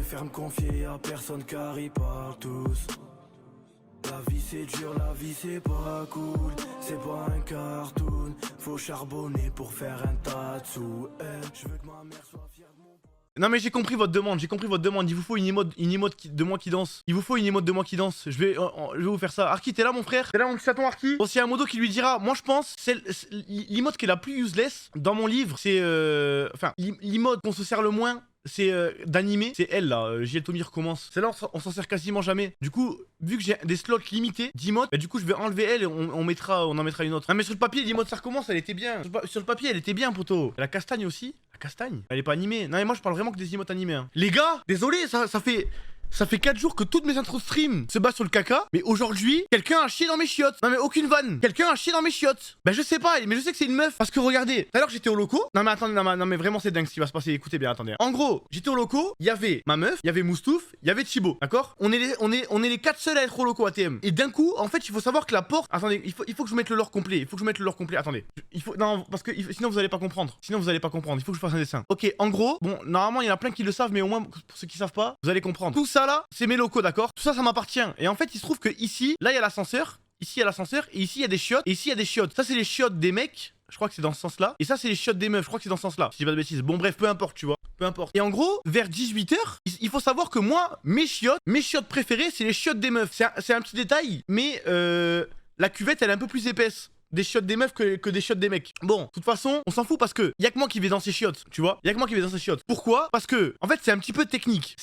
préfère me confier à personne car ils parlent tous. La vie c'est dur, la vie c'est pas cool. C'est pas un cartoon. Faut charbonner pour faire un tas de sous. Je veux que ma mère soit fière de mon... Non mais j'ai compris votre demande, Il vous faut une emote de moi qui danse. Il vous faut une emote de moi qui danse. Je vais vous faire ça. Arki, t'es là mon frère? T'es là mon petit chaton Arki? Bon, s'il y a un modo qui lui dira, moi je pense, l'emote qui est la plus useless dans mon livre, c'est enfin, l'emote qu'on se sert le moins, c'est d'animer, c'est elle là, JL Tommy recommence. Celle-là on s'en sert quasiment jamais. Du coup, vu que j'ai des slots limités d'emotes, bah du coup je vais enlever elle et on en mettra une autre. Non mais sur le papier, l'emote ça recommence, elle était bien. Sur le papier, elle était bien poto. La castagne aussi. La castagne? Elle est pas animée. Non mais moi je parle vraiment que des emotes animés hein. Les gars, désolé, ça fait 4 jours que toutes mes intros stream se basent sur le caca. Mais aujourd'hui, quelqu'un a chié dans mes chiottes. Non mais aucune vanne. Quelqu'un a chié dans mes chiottes. Bah je sais pas, mais je sais que c'est une meuf. Parce que regardez, tout à l'heure j'étais au loco. Non mais attendez, non mais vraiment c'est dingue ce qui va se passer. Écoutez bien, attendez. En gros, j'étais au loco, il y avait ma meuf, il y avait Moustouf, il y avait Thibaut. D'accord? On est les 4 seuls à être au loco ATM. Et d'un coup, en fait, il faut savoir que la porte. Attendez, il faut que je vous mette le lore complet. Attendez. Non, parce que sinon vous allez pas comprendre. Il faut que je fasse un dessin. Ok, en gros, bon, normalement il y en a plein qui le savent, mais au moins pour ceux qui savent pas, vous allez comprendre. Tout ça là, c'est mes locaux, d'accord? Tout ça, ça m'appartient. Et en fait, il se trouve que ici, là, il y a l'ascenseur. Ici, il y a l'ascenseur. Et ici, il y a des chiottes. Et ici, il y a des chiottes. Ça, c'est les chiottes des mecs. Je crois que c'est dans ce sens-là. Et ça, c'est les chiottes des meufs. Je crois que c'est dans ce sens-là. Si j'ai pas de bêtises. Bon, bref, peu importe, tu vois. Peu importe. Et en gros, vers 18h, il faut savoir que moi, mes chiottes préférées, c'est les chiottes des meufs. C'est un petit détail. Mais la cuvette, elle est un peu plus épaisse. Des chiottes des meufs que des chiottes des mecs. Bon, de toute façon, on s'en fout parce que y a que moi qui vais dans ces chiottes, tu vois. Pourquoi? Parce que, en fait, c'est un petit peu technique.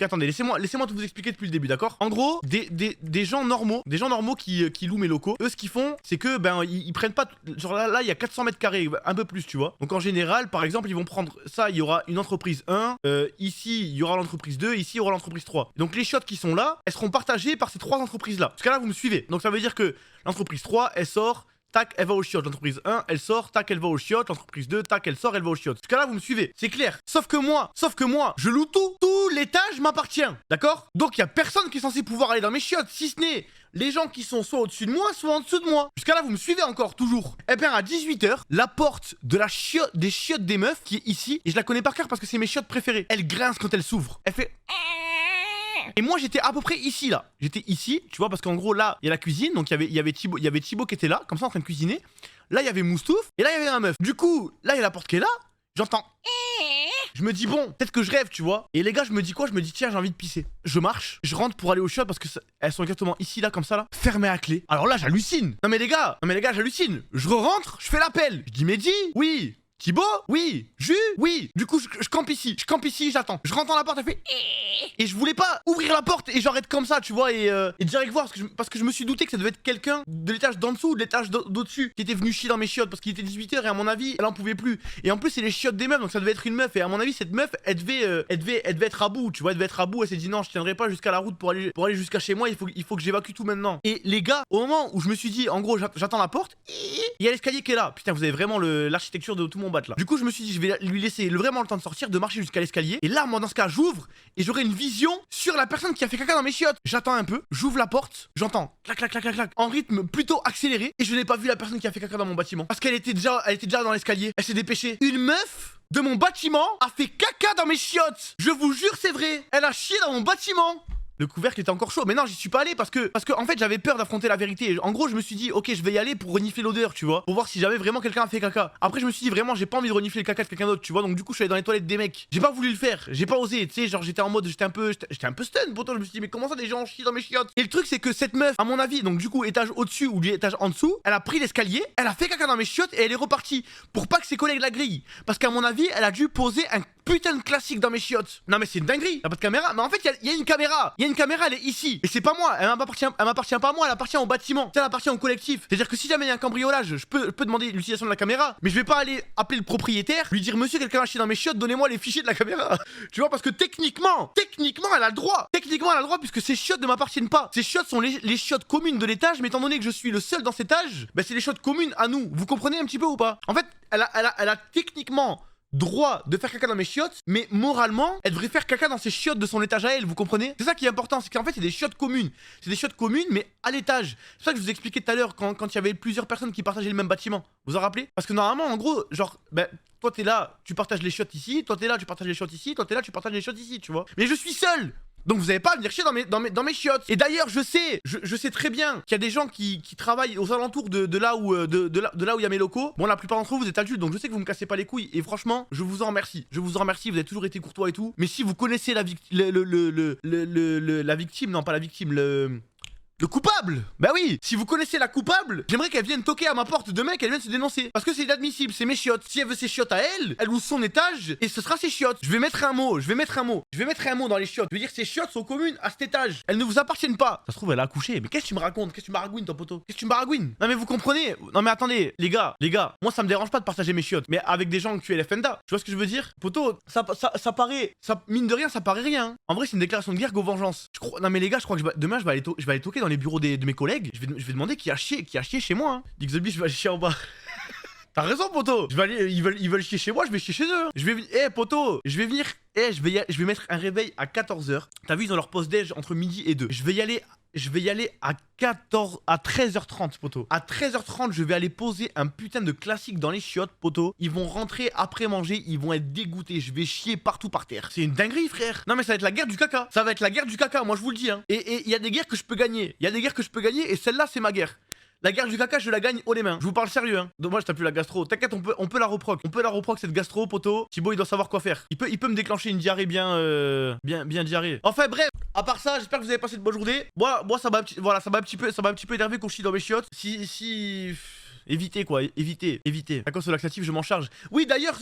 Attendez, laissez-moi tout vous expliquer depuis le début, d'accord? En gros, des gens normaux qui louent mes locaux, eux, ce qu'ils font, c'est que, ben, ils prennent pas. Genre là, il y a 400 mètres carrés, un peu plus, tu vois. Donc en général, par exemple, ils vont prendre ça, il y aura une entreprise 1, ici, il y aura l'entreprise 2, ici, il y aura l'entreprise 3. Donc les chiottes qui sont là, elles seront partagées par ces 3 entreprises-là. Parce que là, vous me suivez. Donc ça veut dire que l'entreprise 3, elle sort. Tac, elle va aux chiottes. L'entreprise 1, elle sort, tac, elle va aux chiottes. L'entreprise 2, tac, elle sort, elle va aux chiottes. Parce que là, vous me suivez, c'est clair. Sauf que moi, je loue tout. Tout l'étage m'appartient. D'accord? Donc, il y a personne qui est censé pouvoir aller dans mes chiottes, si ce n'est les gens qui sont soit au-dessus de moi, soit en dessous de moi. Jusqu'à là, vous me suivez encore, toujours. Eh bien, à 18h, la porte de des chiottes des meufs, qui est ici, et je la connais par cœur parce que c'est mes chiottes préférées, elle grince quand elle s'ouvre. Elle fait... Et moi j'étais à peu près ici là. J'étais ici, tu vois, parce qu'en gros là, il y a la cuisine, donc il y avait Thibaut qui était là, comme ça en train de cuisiner. Là il y avait Moustouf, et là il y avait un meuf. Du coup, là il y a la porte qui est là, j'entends. Je me dis bon, peut-être que je rêve, tu vois. Et les gars, je me dis quoi? Je me dis tiens, j'ai envie de pisser. Je marche, je rentre pour aller au chiottes parce que elles sont exactement ici là, comme ça là, fermées à clé. Alors là, j'hallucine. Non mais les gars, j'hallucine. Je rentre, je fais l'appel. Je dis Mehdi, oui. Thibaut? Oui. Jus? Oui. Du coup, je campe ici, j'attends. Je rentre dans la porte, elle fait... Et je voulais pas ouvrir la porte et genre être comme ça, tu vois, et direct voir, parce que je me suis douté que ça devait être quelqu'un de l'étage d'en dessous ou de l'étage d'au-dessus qui était venu chier dans mes chiottes parce qu'il était 18h et à mon avis, elle en pouvait plus. Et en plus, c'est les chiottes des meufs, donc ça devait être une meuf. Et à mon avis, cette meuf, elle devait être à bout, tu vois, elle s'est dit non, je tiendrai pas jusqu'à la route pour aller jusqu'à chez moi, il faut que j'évacue tout maintenant. Et les gars, au moment où je me suis dit, en gros, j'attends la porte, il y a l'escalier qui est là. Putain, vous avez vraiment l'architecture de tout mon bat là. Du coup, je me suis dit, je vais lui laisser vraiment le temps de sortir, de marcher jusqu'à l'escalier. Et là, moi, dans ce cas, j'ouvre et j'aurai une vision sur la personne qui a fait caca dans mes chiottes. J'attends un peu, j'ouvre la porte, j'entends clac clac clac clac clac en rythme plutôt accéléré et je n'ai pas vu la personne qui a fait caca dans mon bâtiment parce qu'elle était déjà dans l'escalier. Elle s'est dépêchée. Une meuf de mon bâtiment a fait caca dans mes chiottes. Je vous jure, c'est vrai. Elle a chié dans mon bâtiment. Le couvercle était encore chaud, mais non, j'y suis pas allé parce que en fait j'avais peur d'affronter la vérité. En gros, je me suis dit ok, je vais y aller pour renifler l'odeur, tu vois, pour voir si jamais vraiment quelqu'un a fait caca. Après je me suis dit vraiment j'ai pas envie de renifler le caca de quelqu'un d'autre, tu vois, donc du coup je suis allé dans les toilettes des mecs. J'ai pas voulu le faire, j'ai pas osé, tu sais, genre j'étais en mode j'étais un peu stun. Pourtant je me suis dit mais comment ça des gens chient dans mes chiottes. Et le truc c'est que cette meuf, à mon avis, donc du coup étage au-dessus ou étage en dessous, elle a pris l'escalier, elle a fait caca dans mes chiottes et elle est repartie pour pas que ses collègues la grillent. Parce qu'à mon avis, elle a dû poser un putain de classique dans mes chiottes. Non mais c'est une dinguerie. Y'a pas de caméra. Mais en fait il y a une caméra. Il y a une caméra, elle est ici. Et c'est pas moi. Elle m'appartient pas à moi. Elle appartient au bâtiment. Elle appartient au collectif. C'est à dire que si jamais il y a un cambriolage, je peux demander l'utilisation de la caméra. Mais je vais pas aller appeler le propriétaire, lui dire monsieur quelqu'un a chié dans mes chiottes, donnez-moi les fichiers de la caméra. Tu vois, parce que techniquement elle a le droit. Puisque ces chiottes ne m'appartiennent pas. Ces chiottes sont les chiottes communes de l'étage. Mais étant donné que je suis le seul dans cet étage, bah c'est les chiottes communes à nous. Vous comprenez un petit peu ou pas? En fait elle a techniquement droit de faire caca dans mes chiottes, mais moralement, elle devrait faire caca dans ses chiottes de son étage à elle, vous comprenez? C'est ça qui est important, c'est qu'en fait, c'est des chiottes communes. C'est des chiottes communes, mais à l'étage. C'est ça que je vous expliquais tout à l'heure quand il y avait plusieurs personnes qui partageaient le même bâtiment. Vous en rappelez? Parce que normalement, en gros, genre, ben, toi t'es là, tu partages les chiottes ici, toi t'es là, tu partages les chiottes ici, toi t'es là, tu partages les chiottes ici, tu vois. Mais je suis seul! Donc vous avez pas à venir chier dans mes chiottes. Et d'ailleurs je sais très bien qu'il y a des gens qui travaillent aux alentours de là où de là où il y a mes locaux. Bon, la plupart d'entre vous êtes adultes, donc je sais que vous me cassez pas les couilles. Et franchement, je vous en remercie. Je vous en remercie, vous avez toujours été courtois et tout. Mais si vous connaissez la victime, la victime, non pas la victime, le coupable. Bah oui. Si vous connaissez la coupable, j'aimerais qu'elle vienne toquer à ma porte demain, qu'elle vienne se dénoncer. Parce que c'est inadmissible, c'est mes chiottes. Si elle veut ses chiottes à elle ou son étage, et ce sera ses chiottes. Je vais mettre un mot dans les chiottes. Je vais dire que ces chiottes sont communes à cet étage. Elles ne vous appartiennent pas. Ça se trouve, elle a accouché. Mais qu'est-ce que tu me racontes? Qu'est-ce que tu m'aragouines, ton poteau? Qu'est-ce que tu m'aragouines? Non mais vous comprenez? Non mais attendez, les gars, moi ça me dérange pas de partager mes chiottes. Mais avec des gens que tu es FNDA. Tu vois ce que je veux dire? Poteau, ça paraît, mine de rien, ça paraît rien. En vrai, c'est une déclaration de guerre go vengeance. Non mais les gars, je crois que demain je vais aller toquer dans les bureaux de mes collègues. Je vais demander qui a chié chez moi. Hein. Dix je vais aller chier en bas. T'as raison, poteau. Ils veulent chier chez moi, je vais chier chez eux. Je vais venir. Poteau, je vais venir. Je vais mettre un réveil à 14h. T'as vu, ils ont leur pause déj entre midi et 2. Je vais y aller à 13h30, poteau. À 13h30, je vais aller poser un putain de classique dans les chiottes, poteau. Ils vont rentrer après manger, ils vont être dégoûtés. Je vais chier partout par terre. C'est une dinguerie, frère. Non, mais ça va être la guerre du caca. Ça va être la guerre du caca, moi je vous le dis. Hein. Et il y a des guerres que je peux gagner. Et celle-là, c'est ma guerre. La guerre du caca, je la gagne haut les mains. Je vous parle sérieux, hein. Dommage, t'as plus la gastro. T'inquiète, on peut la reproc. Cette gastro, poteau. Thibaut, il doit savoir quoi faire. Il peut me déclencher une diarrhée bien diarrhée. Enfin, bref. À part ça, j'espère que vous avez passé de bonnes journées. Moi, ça m'a un petit peu énervé qu'on chie dans mes chiottes. Évitez quoi, évitez. À cause de laxatif, je m'en charge. Oui, d'ailleurs,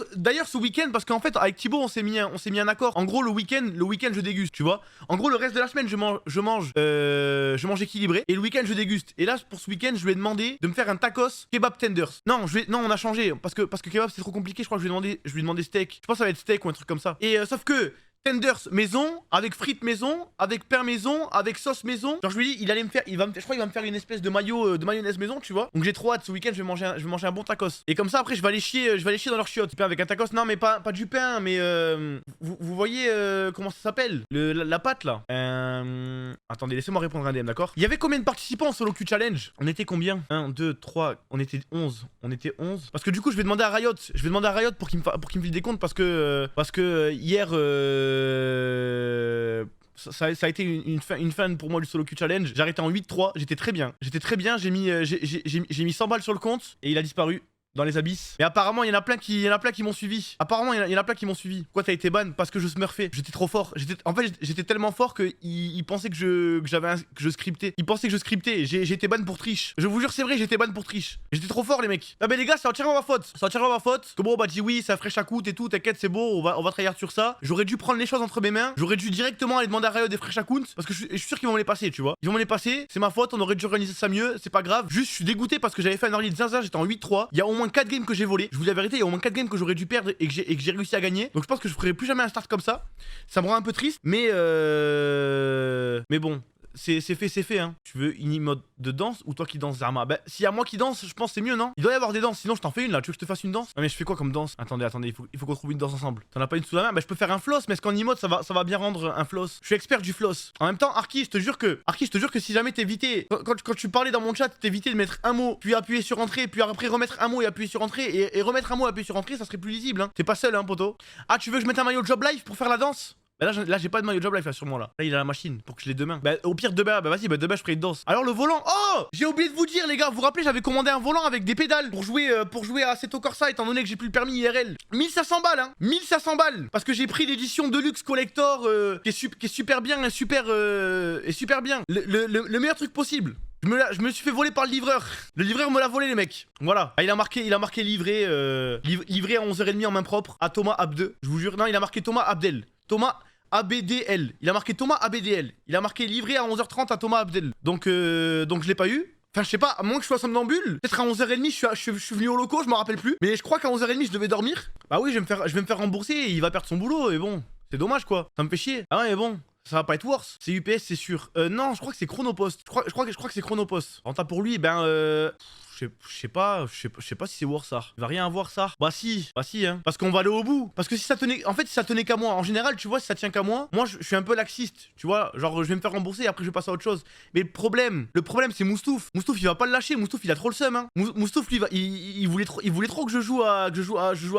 ce week-end, parce qu'en fait, avec Thibaut, on s'est mis un accord. En gros, le week-end, je déguste, tu vois. En gros, le reste de la semaine, je mange équilibré. Et le week-end, je déguste. Et là, pour ce week-end, je lui ai demandé de me faire un tacos kebab tenders. Non, on a changé. Parce que kebab, c'est trop compliqué. Je crois que je lui ai demandé steak. Je pense que ça va être steak ou un truc comme ça. Et sauf que tenders maison, avec frites maison, avec pain maison, avec sauce maison. Genre je lui ai dit, je crois qu'il va me faire une espèce de mayonnaise maison, tu vois. Donc j'ai trop hâte, ce week-end je vais manger un bon tacos. Et comme ça après je vais aller chier dans leur chiottes. Pain avec un tacos, non mais pas du pain, mais vous voyez comment ça s'appelle? La pâte là. Attendez, laissez-moi répondre à un DM, d'accord? Il y avait combien de participants au solo Q challenge? On était combien? 1, 2, 3, on était 11. Parce que du coup je vais demander à Riot pour qu'il me file des comptes parce que hier ça a été une fin pour moi du solo Q challenge. J'ai arrêté en 8-3, j'étais très bien, j'ai mis 100 balles sur le compte et il a disparu dans les abysses. Mais apparemment il y en a plein qui m'ont suivi. Pourquoi t'as été ban? Parce que je smurfais. J'étais trop fort. J'étais tellement fort que ils pensaient que je scriptais. Ils pensaient que je scriptais. J'ai été ban pour triche. Je vous jure c'est vrai, j'ai été ban pour triche. J'étais trop fort les mecs. Ah mais les gars, c'est entièrement ma faute. Que bon, bah dit oui, ça ferait chaque et tout, t'inquiète, c'est beau, on va tryhard sur ça. J'aurais dû prendre les choses entre mes mains. J'aurais dû directement aller demander à Riot des frais chaque parce que je suis sûr qu'ils vont me les passer, tu vois. Ils vont me les passer, c'est ma faute, on aurait dû organiser ça mieux, c'est pas grave. Juste je suis dégoûté parce que j'avais fait un early de zinzin, j'étais en 8-3. Il y a au moins 4 games que j'ai volé. Je vous dis la vérité, il y a au moins 4 games que j'aurais dû perdre et que j'ai réussi à gagner. Donc je pense que je ferai plus jamais un start comme ça. Ça me rend un peu triste, mais bon. C'est fait, hein. Tu veux une mode de danse ou toi qui danses, Zarma? Bah, s'il y a moi qui danse, je pense que c'est mieux, non? Il doit y avoir des danses, sinon je t'en fais une là. Tu veux que je te fasse une danse? Ah, mais je fais quoi comme danse? Attendez, il faut qu'on trouve une danse ensemble. T'en as pas une sous la main? Bah, je peux faire un floss, mais est-ce qu'en emote ça va bien rendre un floss? Je suis expert du floss. En même temps, Arki, je te jure que si jamais t'évitais, quand tu parlais dans mon chat, t'évitais de mettre un mot, puis appuyer sur entrée, puis après remettre un mot et appuyer sur entrée, et remettre un mot et appuyer sur entrée, ça serait plus lisible, hein. T'es pas seul, hein, poto. Ah, tu veux que je mette un maillot job live pour faire la danse? Bah là j'ai pas de maillot job life là sur moi là. Là il a la machine pour que je l'ai demain. Bah au pire demain, bah vas-y, bah demain je ferai une danse. Alors le volant, oh, j'ai oublié de vous dire les gars, vous vous rappelez j'avais commandé un volant avec des pédales pour jouer à Assetto Corsa étant donné que j'ai plus le permis IRL. 1500 balles hein, 1500 balles. Parce que j'ai pris l'édition Deluxe Collector qui est super bien et super bien. Le meilleur truc possible. Je me suis fait voler par le livreur. Le livreur me l'a volé les mecs. Voilà. Ah, il a marqué livré livré à 11h30 en main propre à Thomas Abde. Je vous jure. Non, il a marqué Thomas Abdel. Thomas ABDL. Il a marqué Thomas ABDL. Il a marqué livré à 11h30 à Thomas Abdel. Donc je l'ai pas eu. Enfin, je sais pas, à moins que je sois somnambule. Peut-être à 11h30, je suis venu au loco, je me rappelle plus. Mais je crois qu'à 11h30, je devais dormir. Bah oui, je vais me faire rembourser et il va perdre son boulot. Et bon, c'est dommage quoi. Ça me fait chier. Ah ouais, mais bon. Ça va pas être worse. C'est UPS, c'est sûr. Non, je crois que c'est Chronopost. Je crois que c'est Chronopost. En tas pour lui, ben sais pas si c'est worth ça. Il va rien avoir ça. Bah si hein. Parce qu'on va aller au bout. Parce que si ça tenait, en fait si ça tenait qu'à moi, en général tu vois si ça tient qu'à moi, je suis un peu laxiste, tu vois, genre je vais me faire rembourser et après je vais passer à autre chose. Mais le problème c'est Moustouf. Moustouf il va pas le lâcher, Moustouf il a trop le seum hein. Moustouf lui il voulait trop que je joue à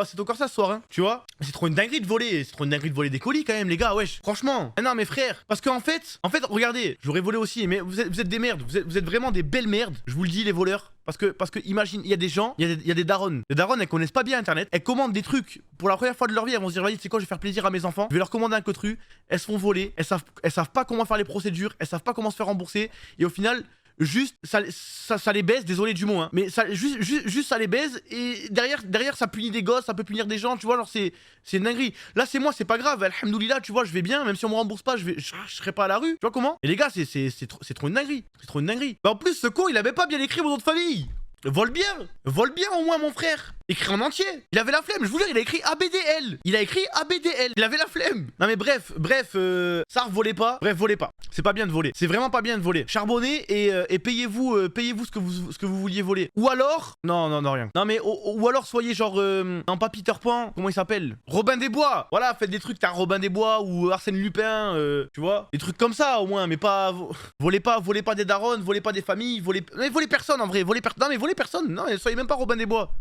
Assetto Corsa ce soir hein. Tu vois, c'est trop une dinguerie de voler, des colis quand même les gars, wesh. Franchement, non mais frère, parce qu'en fait regardez, j'aurais volé aussi, mais vous êtes des merdes, vous êtes vraiment des belles merdes. Je vous le dis les voleurs. Parce que imagine, il y a des gens, il y a des darons. Les darons, elles connaissent pas bien internet. Elles commandent des trucs pour la première fois de leur vie. Elles vont se dire, vas-y, tu sais quoi, je vais faire plaisir à mes enfants. Je vais leur commander un cotru. Elles se font voler. Elles savent pas comment faire les procédures. Elles savent pas comment se faire rembourser. Et au final, juste, ça les baise, désolé du mot, hein. Mais ça, juste ça les baise. Et derrière, ça punit des gosses, ça peut punir des gens, tu vois. Genre, c'est une dinguerie. Là, c'est moi, c'est pas grave. Alhamdoulilah, tu vois, je vais bien. Même si on me rembourse pas, je serai pas à la rue. Tu vois comment? Et les gars, c'est trop une dinguerie. C'est trop une dinguerie. Bah, en plus, ce con, il avait pas bien écrit mon nom de famille. Vole bien au moins mon frère. Écrit en entier. Il avait la flemme, je vous jure, il a écrit ABDL. Il avait la flemme. Non mais bref, ça volez pas. Bref, volez pas. C'est pas bien de voler. C'est vraiment pas bien de voler. Charbonnez et payez-vous ce que vous vouliez voler. Ou alors, non rien. Non mais ou alors soyez genre pas Peter Pan, comment il s'appelle? Robin des Bois. Voilà, faites des trucs, t'as Robin des Bois ou Arsène Lupin, tu vois, des trucs comme ça au moins, mais pas volez pas des darons, volez pas des familles, volez personne en vrai, volez personne. Non, soyez même pas Robin des Bois.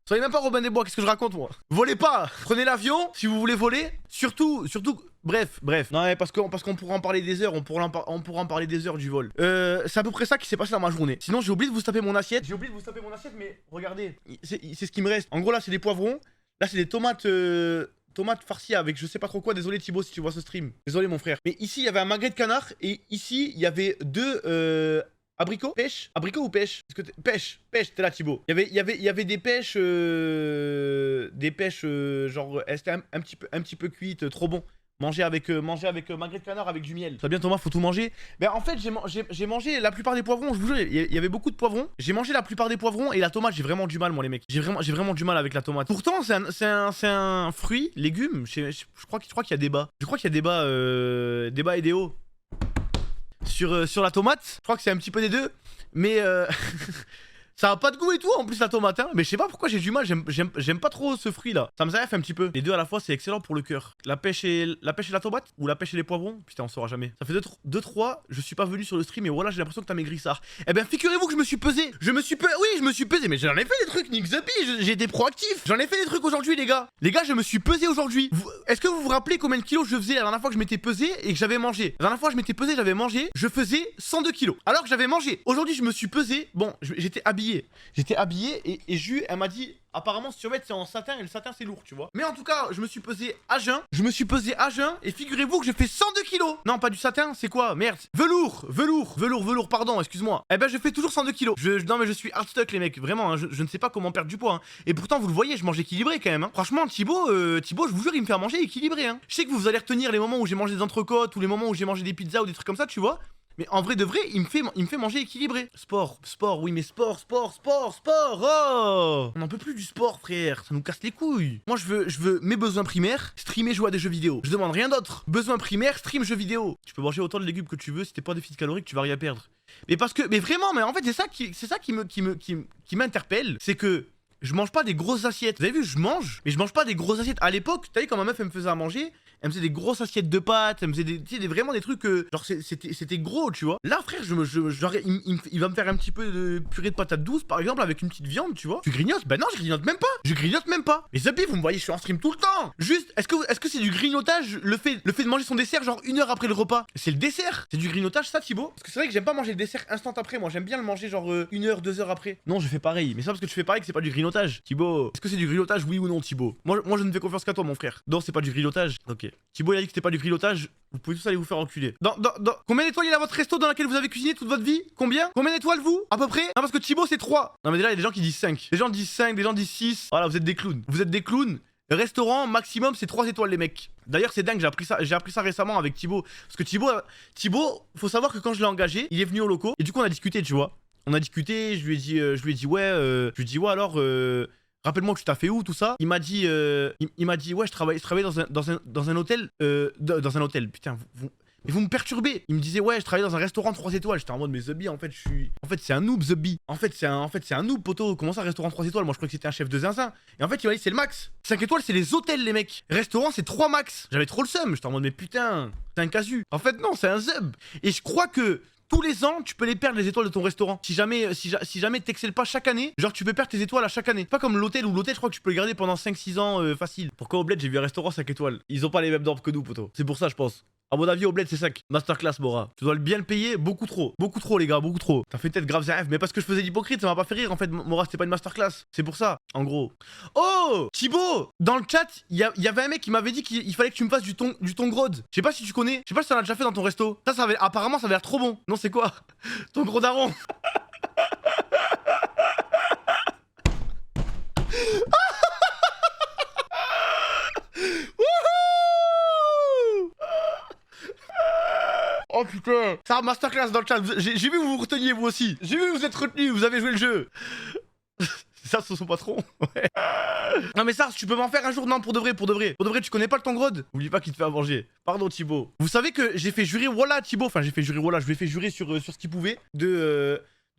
Qu'est-ce que je raconte moi? Volez pas. Prenez l'avion si vous voulez voler. Surtout. Bref. Non, mais parce qu'on pourra en parler des heures. On pourra en parler des heures du vol. C'est à peu près ça qui s'est passé dans ma journée. Sinon, j'ai oublié de vous taper mon assiette. Mais regardez, c'est ce qui me reste. En gros, là, c'est des poivrons. Là, c'est des tomates. Tomates farcies avec je sais pas trop quoi. Désolé Thibaut si tu vois ce stream. Désolé mon frère. Mais ici, il y avait un magret de canard. Et ici, il y avait deux. Abricot? Pêche? Abricot ou pêche? Pêche, t'es là Thibaut. Il y avait des pêches. Genre, elles étaient un petit peu cuites, trop bon. Manger avec magret de canard avec du miel. Ça bien Thomas, faut tout manger. Ben en fait j'ai mangé la plupart des poivrons, je vous jure, il y avait beaucoup de poivrons. J'ai mangé la plupart des poivrons et la tomate, j'ai vraiment du mal moi les mecs. J'ai vraiment du mal avec la tomate. Pourtant c'est un fruit, légume, je crois qu'il y a débat. Je crois qu'il y a débat et des hauts. Sur la tomate, je crois que c'est un petit peu des deux, mais ça a pas de goût et tout en plus la tomate hein. Mais je sais pas pourquoi j'ai du mal, j'aime pas trop ce fruit là. Ça me fait un petit peu. Les deux à la fois c'est excellent pour le cœur. La pêche et la tomate ou la pêche et les poivrons. Putain on saura jamais. Ça fait 2-3, je suis pas venu sur le stream et voilà j'ai l'impression que t'as maigri ça. Eh ben figurez-vous que je me suis pesé. Oui je me suis pesé mais j'en ai fait des trucs Nick the Pee, j'ai été proactif. J'en ai fait des trucs aujourd'hui les gars. Les gars je me suis pesé aujourd'hui. Est-ce que vous vous rappelez combien de kilos je faisais la dernière fois que je m'étais pesé et que j'avais mangé? La dernière fois je m'étais pesé, j'avais mangé, je faisais 102 kilos. Alors que j'avais mangé. Aujourd'hui je me suis pesé, bon j'étais habillé et Ju, elle m'a dit apparemment survêt c'est en satin et le satin c'est lourd tu vois. Mais en tout cas je me suis pesé à jeun. Et figurez-vous que je fais 102 kilos. Non pas du satin, c'est quoi? Merde. Velours pardon, excuse-moi. Eh ben je fais toujours 102 kilos. Non mais je suis hardstuck les mecs, vraiment hein, je ne sais pas comment perdre du poids hein. Et pourtant vous le voyez, je mange équilibré quand même hein. Franchement Thibaut, je vous jure il me fait à manger équilibré hein. Je sais que vous allez retenir les moments où j'ai mangé des entrecôtes ou les moments où j'ai mangé des pizzas ou des trucs comme ça tu vois. Mais en vrai de vrai, il me fait manger équilibré. Sport, oui mais sport. Oh, on n'en peut plus du sport, frère. Ça nous casse les couilles. Moi, je veux mes besoins primaires, streamer, jouer à des jeux vidéo. Je demande rien d'autre. Besoins primaires, stream, jeux vidéo. Tu peux manger autant de légumes que tu veux. Si t'es pas déficit calorique, tu vas rien perdre. Mais vraiment, mais en fait, c'est ça qui m'interpelle, c'est que je mange pas des grosses assiettes. Vous avez vu, je mange, mais je mange pas des grosses assiettes. À l'époque, t'as vu quand ma meuf elle me faisait à manger, elle me faisait des grosses assiettes de pâtes, elle me faisait vraiment des trucs genre c'était gros, tu vois. Là, frère, il va me faire un petit peu de purée de patates douces, par exemple, avec une petite viande, tu vois. Tu grignotes? Ben non, je grignote même pas. Mais Zabi, vous me voyez, je suis en stream tout le temps. Juste, est-ce que c'est du grignotage le fait de manger son dessert genre 1 heure après le repas? C'est le dessert. C'est du grignotage ça, Thibaut? Parce que c'est vrai que j'aime pas manger le dessert instant après. Moi, j'aime bien le manger genre 1 heure, 2 heures après. Non, je fais pareil. Mais ça parce que tu fais pareil que c'est pas du grignotage. Thibaut, est-ce que c'est du grignotage, oui ou non, Thibaut? Moi, je ne fais confiance qu'à toi, mon frère. Non, c'est pas du grignotage. Ok. Thibaut, il a dit que c'était pas du grignotage. Vous pouvez tous aller vous faire enculer. Combien d'étoiles il y a votre resto dans laquelle vous avez cuisiné toute votre vie? Combien d'étoiles vous? À peu près? Non, parce que Thibaut, c'est 3. Non, mais déjà, il y a des gens qui disent 5. Des gens disent 5, des gens disent 6. Voilà, vous êtes des clowns. Restaurant, maximum, c'est 3 étoiles, les mecs. D'ailleurs, c'est dingue, j'ai appris ça récemment avec Thibaut. Parce que Thibaut, faut savoir que quand je l'ai engagé, il est venu au locaux. Et du coup, on a discuté, tu vois. On a discuté, je lui ai dit, ouais, alors, rappelle-moi que tu t'as fait où, tout ça. Il m'a dit, ouais, je travaillais dans un hôtel. Dans un hôtel, putain, mais vous me perturbez. Il me disait, ouais, je travaillais dans un restaurant 3 étoiles. J'étais en mode, mais The Bee, en fait, c'est un noob, The Bee. En fait, c'est un noob, poto. Comment ça, restaurant 3 étoiles? Moi, je croyais que c'était un chef de zinzin. Et en fait, il m'a dit, c'est le max. 5 étoiles, c'est les hôtels, les mecs. Restaurant, c'est 3 max. J'avais trop le seum. J'étais en mode, mais putain, c'est un casu. En fait, non, c'est un zub. Et je crois que tous les ans, tu peux les perdre les étoiles de ton restaurant. Si jamais t'excelles pas chaque année, genre tu peux perdre tes étoiles à chaque année. Pas comme l'hôtel où l'hôtel, je crois que tu peux le garder pendant 5-6 ans facile. Pourquoi au Bled, j'ai vu un restaurant 5 étoiles? Ils ont pas les mêmes normes que nous, poto. C'est pour ça, je pense. À mon avis, au Bled, c'est 5. Masterclass, Mora. Tu dois bien le payer beaucoup trop. Beaucoup trop, les gars, beaucoup trop. T'as fait tête grave, mais parce que je faisais l'hypocrite, ça m'a pas fait rire. En fait, Mora, c'était pas une masterclass. C'est pour ça, en gros. Oh, Thibaut, dans le chat, il y avait un mec qui m'avait dit qu'il fallait que tu me fasses du tongrod. Je sais pas si tu connais. Je sais pas si t'en as déjà fait dans ton resto. Apparemment, ça avait l'air trop bon. Non, c'est quoi? Ton gros daron. Oh putain, ça masterclass dans le chat. J'ai vu que vous vous reteniez vous aussi. J'ai vu que vous êtes retenus, vous avez joué le jeu. C'est ça, son patron. Ouais. Non mais ça, tu peux m'en faire un jour. Non, pour de vrai, pour de vrai. Pour de vrai, tu connais pas le Tongrod? Oublie pas qu'il te fait à manger. Pardon Thibaut. Vous savez que j'ai fait jurer Wallah Thibaut. Enfin, j'ai fait jurer Wallah. Je lui ai fait jurer sur ce qu'il pouvait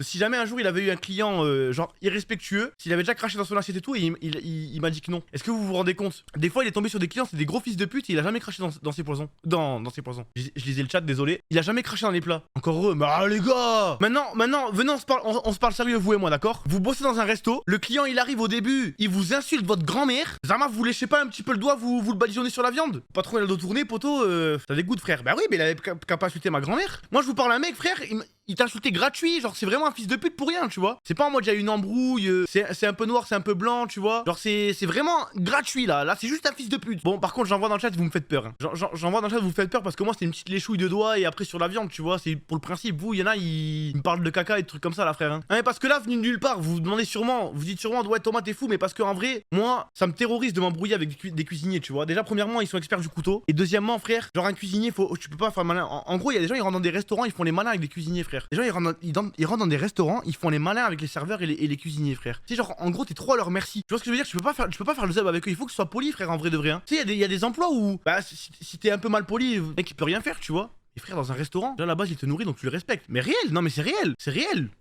si jamais un jour il avait eu un client genre irrespectueux, s'il avait déjà craché dans son assiette et tout, et il m'a dit que non. Est-ce que vous vous rendez compte? Des fois il est tombé sur des clients, c'est des gros fils de pute, et il a jamais craché dans ses poisons. Dans ses poisons. Je lisais le chat, désolé. Il a jamais craché dans les plats. Encore heureux. Mais ah, les gars, maintenant, venez, on se parle sérieux, vous et moi, d'accord? Vous bossez dans un resto, le client il arrive au début, il vous insulte votre grand-mère. Zama, vous léchez pas un petit peu le doigt, vous le badigeonnez sur la viande? Pas trop il a le dos tourné, poto, t'as des goûts de frère. Bah oui, mais il avait qu'à pas insulter ma grand-mère. Moi je vous parle à un mec, frère, il t'a insulté gratuit, genre c'est vraiment un fils de pute pour rien, tu vois. C'est pas en mode il y a une embrouille, c'est un peu noir, c'est un peu blanc, tu vois. Genre c'est vraiment gratuit là c'est juste un fils de pute. Bon, par contre, j'en vois dans le chat, vous me faites peur. Hein. J'en vois dans le chat, vous me faites peur parce que moi c'était une petite léchouille de doigts et après sur la viande, tu vois. C'est pour le principe. Vous, il y en a, ils me parlent de caca et de trucs comme ça là, frère. Hein. Non, mais parce que là, venu de nulle part, vous vous demandez sûrement, vous dites sûrement, ouais, Thomas, t'es fou, mais parce que en vrai, moi, ça me terrorise de m'embrouiller avec des cuisiniers, tu vois. Déjà, premièrement, ils sont experts du couteau. Et deuxièmement, frère, genre un cuisinier, tu peux pas faire malin. En gros, il y a des gens, ils rentrent dans des restaurants, ils font les malins avec des cuisiniers, frère. Les gens, ils rentrent dans des restaurants, ils font les malins avec les serveurs et les cuisiniers, frère. Tu sais, genre, en gros, t'es trop à leur merci. Tu vois ce que je veux dire? Tu peux pas faire le zeb avec eux. Il faut que ce soit poli, frère, en vrai de vrai. Hein. Tu sais, il y a des emplois où, bah, si t'es un peu mal poli, le mec, il peut rien faire, tu vois. Et frère, dans un restaurant, là, à la base, il te nourrit, donc tu le respectes. Mais réel, non, mais c'est réel,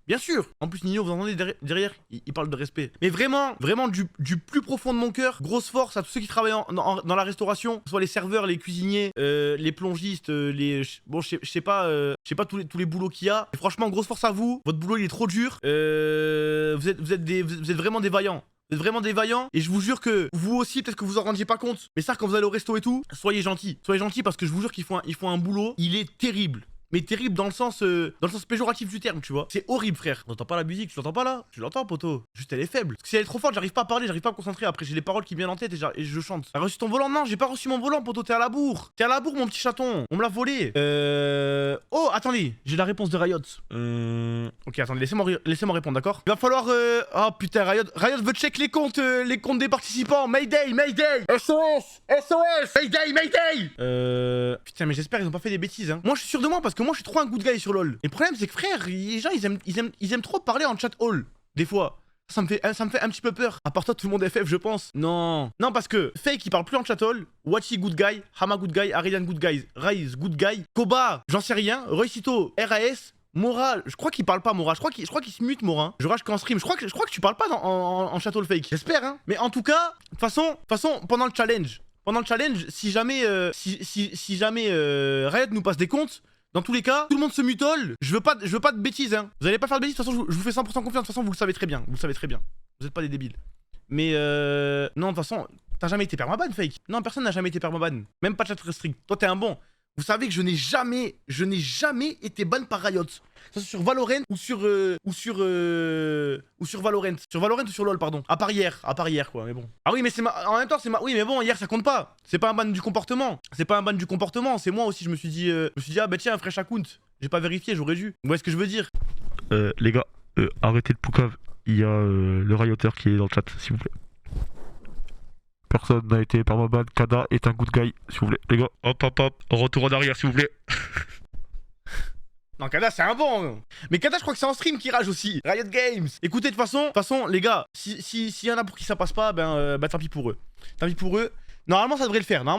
bien sûr. En plus, Nino, vous entendez derrière, il parle de respect. Mais vraiment du plus profond de mon cœur, grosse force à tous ceux qui travaillent dans la restauration, que ce soit les serveurs, les cuisiniers, les plongistes, bon, je sais pas tous les boulots qu'il y a. Et franchement, grosse force à vous. Votre boulot, il est trop dur. Vous êtes vraiment des vaillants. Vous êtes vraiment des vaillants, et je vous jure que vous aussi, peut-être que vous en rendiez pas compte, mais ça, quand vous allez au resto et tout, soyez gentils parce que je vous jure qu'ils font un boulot, il est terrible. Mais terrible dans le sens péjoratif du terme, tu vois. C'est horrible, frère. On entend pas la musique, tu l'entends pas là? Tu l'entends, poto. Juste, elle est faible. Parce que si elle est trop forte, j'arrive pas à parler, j'arrive pas à me concentrer. Après, j'ai les paroles qui viennent en tête et je chante. T'as reçu ton volant? Non, j'ai pas reçu mon volant, poto. T'es à la bourre. T'es à la bourre, mon petit chaton. On me l'a volé. Oh, attendez. J'ai la réponse de Riot. Ok, attendez, laissez-moi répondre, d'accord? Il va falloir. Oh putain, Riot veut check les comptes des participants. Mayday. SOS. Mayday. Putain, mais j'espère qu'ils ont pas fait des bêtises, hein. Moi, je suis sûr de moi parce que moi je suis trop un good guy sur LoL. Et le problème c'est que frère, les gens ils aiment trop parler en chat all. Des fois. Ça me fait un petit peu peur. À part toi, tout le monde FF, je pense. Non, parce que Fake il parle plus en chat all. Wachi good guy, Hama good guy, Aridan good guy, Rise good guy, Koba, j'en sais rien, Roycito, RAS. Mora, je crois qu'il parle pas, Mora. Je crois qu'il se mute, Mora. Je rage qu'en stream. Je crois que tu parles pas en chat all Fake. J'espère, hein. Mais en tout cas, de toute façon, pendant le challenge, si jamais Riot nous passe des comptes. Dans tous les cas, tout le monde se mutole. Je veux pas de bêtises, hein. Vous allez pas faire de bêtises, de toute façon, je vous fais 100% confiance. De toute façon, vous le savez très bien. Vous êtes pas des débiles. Mais non, de toute façon, t'as jamais été permaban, Fake. Non, personne n'a jamais été permaban. Même pas chat restrict. Toi, t'es un bon. Vous savez que je n'ai jamais été ban par Riot. Ça, c'est sur Valorant ou sur Valorant. Sur Valorant ou sur LoL, pardon. À part hier, quoi, mais bon. Ah oui, mais en même temps, oui, mais bon, hier, ça compte pas. C'est pas un ban du comportement. C'est moi aussi, je me suis dit, ah bah tiens, un fresh account. J'ai pas vérifié, j'aurais dû. Vous voyez ce que je veux dire? Les gars, arrêtez le poucave. Il y a le Rioteur qui est dans le chat, s'il vous plaît. Personne n'a été permaban. Kada est un good guy, s'il vous plaît. Les gars, hop, retour en arrière, s'il vous plaît. Non, Kada, c'est un bon. Mais Kada, je crois que c'est en stream qui rage aussi. Riot Games. Écoutez, de toute façon, les gars, s'il y en a pour qui ça passe pas, ben tant pis pour eux. Normalement ça devrait le faire, là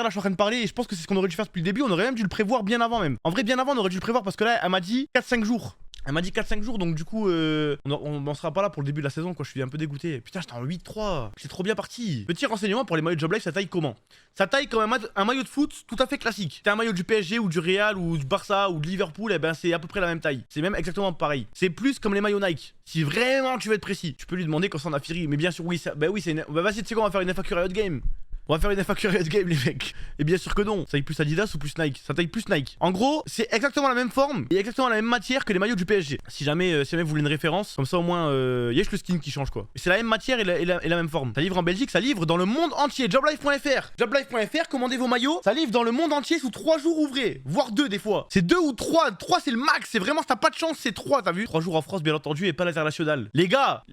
je suis en train de parler et je pense que c'est ce qu'on aurait dû faire depuis le début, on aurait même dû le prévoir bien avant même. En vrai bien avant on aurait dû le prévoir parce que là elle m'a dit 4-5 jours. Elle m'a dit 4-5 jours, donc du coup, on sera pas là pour le début de la saison, quoi. Je suis un peu dégoûté. Putain, j'étais en 8-3. C'est trop bien parti. Petit renseignement pour les maillots de Job Life, ça taille comment? Ça taille comme un maillot de foot tout à fait classique. T'as un maillot du PSG ou du Real ou du Barça ou de Liverpool, et ben c'est à peu près la même taille. C'est même exactement pareil. C'est plus comme les maillots Nike. Si vraiment tu veux être précis, tu peux lui demander quand ça en a Fury. Mais bien sûr, oui, bah oui, c'est une. Bah vas-y, tu sais quoi, on va faire une FAQ Riot Game. On va faire une FAQ Riot Game les mecs. Et bien sûr que non. Ça taille plus Adidas ou plus Nike? Ça taille plus Nike. En gros, c'est exactement la même forme et exactement la même matière que les maillots du PSG. Si jamais vous voulez une référence, comme ça au moins, y a juste le skin qui change quoi. C'est la même matière et la même forme. Ça livre en Belgique, ça livre dans le monde entier. Joblife.fr. Joblife.fr, commandez vos maillots. Ça livre dans le monde entier sous 3 jours ouvrés. Voire 2 des fois. C'est 2 ou 3. 3 c'est le max. C'est vraiment, t'as pas de chance, c'est 3, t'as vu? 3 jours en France bien entendu et pas l'international. Les gars.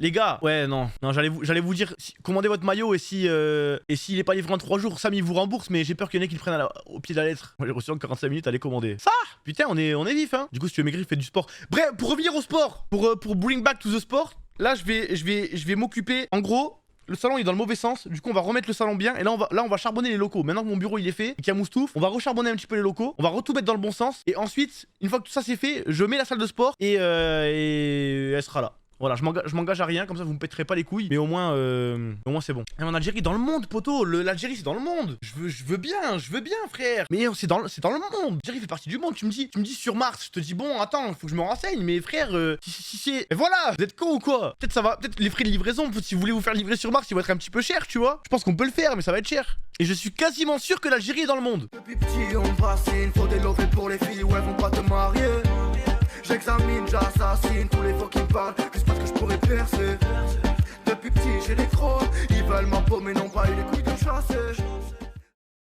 Ouais non. Non, j'allais vous dire, commandez votre maillot et s'il est pas livré en 3 jours, Samy vous rembourse, mais j'ai peur qu'il y en ait qui le prennent au pied de la lettre. Moi j'ai reçu en 45 minutes à les commander. Ça putain, on est vif hein. Du coup si tu veux maigrir, fais du sport. Bref, pour revenir au sport, pour bring back to the sport, là je vais m'occuper. En gros, le salon est dans le mauvais sens, du coup on va remettre le salon bien et là on va charbonner les locaux. Maintenant que mon bureau il est fait et qu'il y a Moustouf, on va recharbonner un petit peu les locaux, on va tout mettre dans le bon sens et ensuite, une fois que tout ça c'est fait, je mets la salle de sport et elle sera là. Voilà, je m'engage à rien, comme ça vous me péterez pas les couilles, mais au moins c'est bon. Et en Algérie, dans le monde, poto, l'Algérie c'est dans le monde. Je veux bien, frère. Mais c'est dans le monde. L'Algérie fait partie du monde. Tu me dis sur Mars, je te dis bon, attends, faut que je me renseigne, mais frère, si c'est. Et voilà, vous êtes con ou quoi? Peut-être les frais de livraison, si vous voulez vous faire livrer sur Mars, ils vont être un petit peu cher, tu vois. Je pense qu'on peut le faire, mais ça va être cher. Et je suis quasiment sûr que l'Algérie est dans le monde. Depuis petit, on bassine, faut des lovés pour les filles, ouais, vont pas te marier. J'examine, j'assassine tous les faux qui me parlent, juste parce que je pourrais percer. Depuis petit, j'ai des crocs, ils veulent ma peau, mais non pas eu les couilles de chasser.